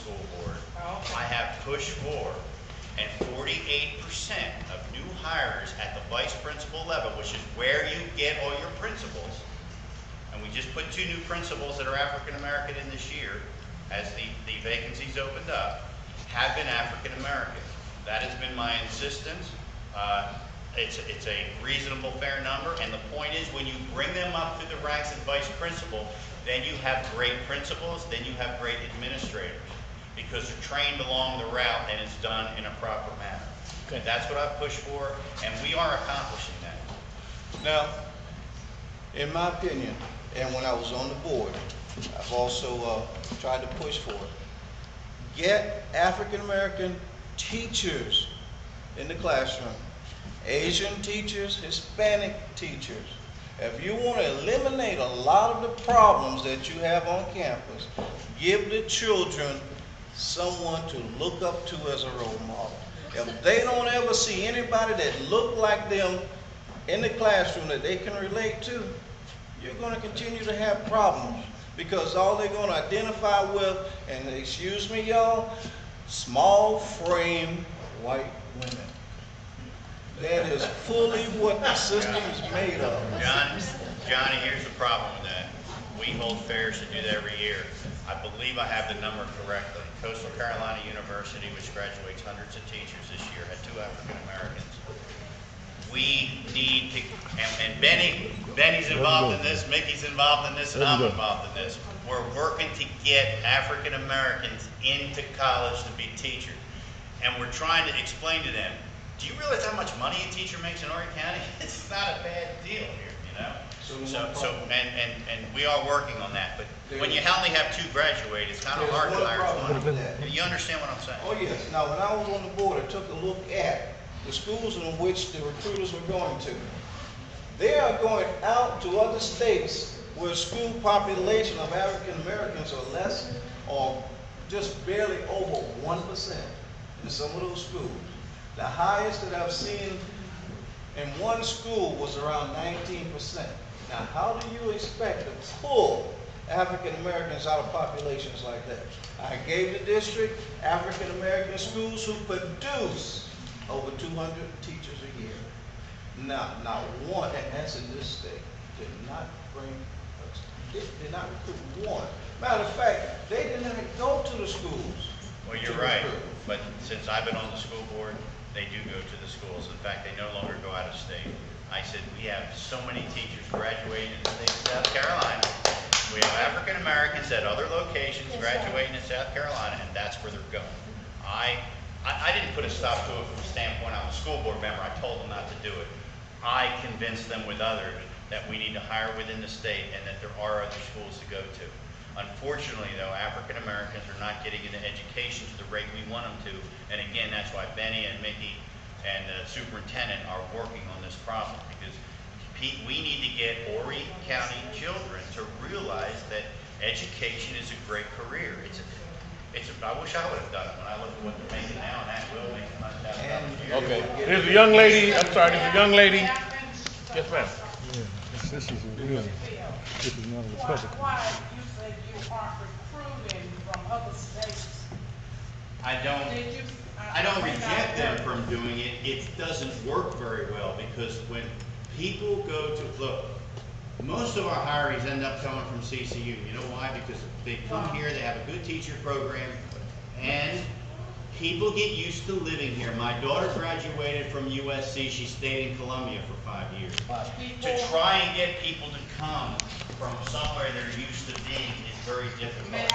school board, Okay. I have pushed for, and 48% of new hires at the vice principal level, which is where you get all your principals, and we just put 2 new principals that are African American in this year, as the vacancies opened up, have been African American. That has been my insistence. It's a reasonable, fair number, and the point is, when you bring them up through the ranks as vice principal, then you have great principals, then you have great administrators, because they're trained along the route and it's done in a proper manner. Okay. And that's what I push for, and we are accomplishing that. Now, in my opinion, and when I was on the board, I've also tried to push for it. Get African American teachers in the classroom, Asian teachers, Hispanic teachers. If you want to eliminate a lot of the problems that you have on campus, give the children someone to look up to as a role model. If they don't ever see anybody that look like them in the classroom that they can relate to, you're going to continue to have problems, because all they're going to identify with, and excuse me y'all, small frame white women. That is fully what the system is made of. Johnny, here's the problem with that. We hold fairs to do that every year. I believe I have the number correctly. Coastal Carolina University, which graduates hundreds of teachers this year, had 2 African Americans. We need to, and Benny's involved in this, Mickey's involved in this, and I'm involved in this. We're working to get African Americans into college to be teachers. And we're trying to explain to them, do you realize how much money a teacher makes in Horry County? It's not a bad deal here, you know? And we are working on that. But when you only have 2 graduate, it's kind of hard to hire 20. You understand what I'm saying? Oh yes. Now, when I was on the board, I took a look at the schools in which the recruiters were going to. They are going out to other states where school population of African Americans are less, or just barely over 1% in some of those schools. The highest that I've seen in one school was around 19%. Now, how do you expect to pull African Americans out of populations like that? I gave the district African American schools who produce over 200 teachers a year. Now, not one, and that's in this state, did not recruit one. Matter of fact, they did not go to the schools. Well, you're right, but since I've been on the school board, they do go to the schools. In fact, they no longer go out of state. I said, we have so many teachers graduating in the state of South Carolina. We have African Americans at other locations graduating in South Carolina, and that's where they're going. I didn't put a stop to it from the standpoint I'm a school board member. I told them not to do it. I convinced them with others that we need to hire within the state and that there are other schools to go to. Unfortunately, though, African Americans are not getting into education to the rate we want them to, and again, that's why Benny and Mickey and the superintendent are working on this problem, because we need to get Horry County children to realize that education is a great career. I wish I would have done it when I look at what they're making now, and that will make $100,000 a year. Okay. There's a young lady. I'm sorry. There's a young lady. Yes, ma'am. Yeah, this is not a Republican. Why you say you aren't recruiting from other states? I don't reject them from doing it. It doesn't work very well, because when people go to look, most of our hirees end up coming from CCU. You know why? Because they come here, they have a good teacher program, and people get used to living here. My daughter graduated from USC. She stayed in Columbia for 5 years. To try and get people to come from somewhere they're used to being is very difficult.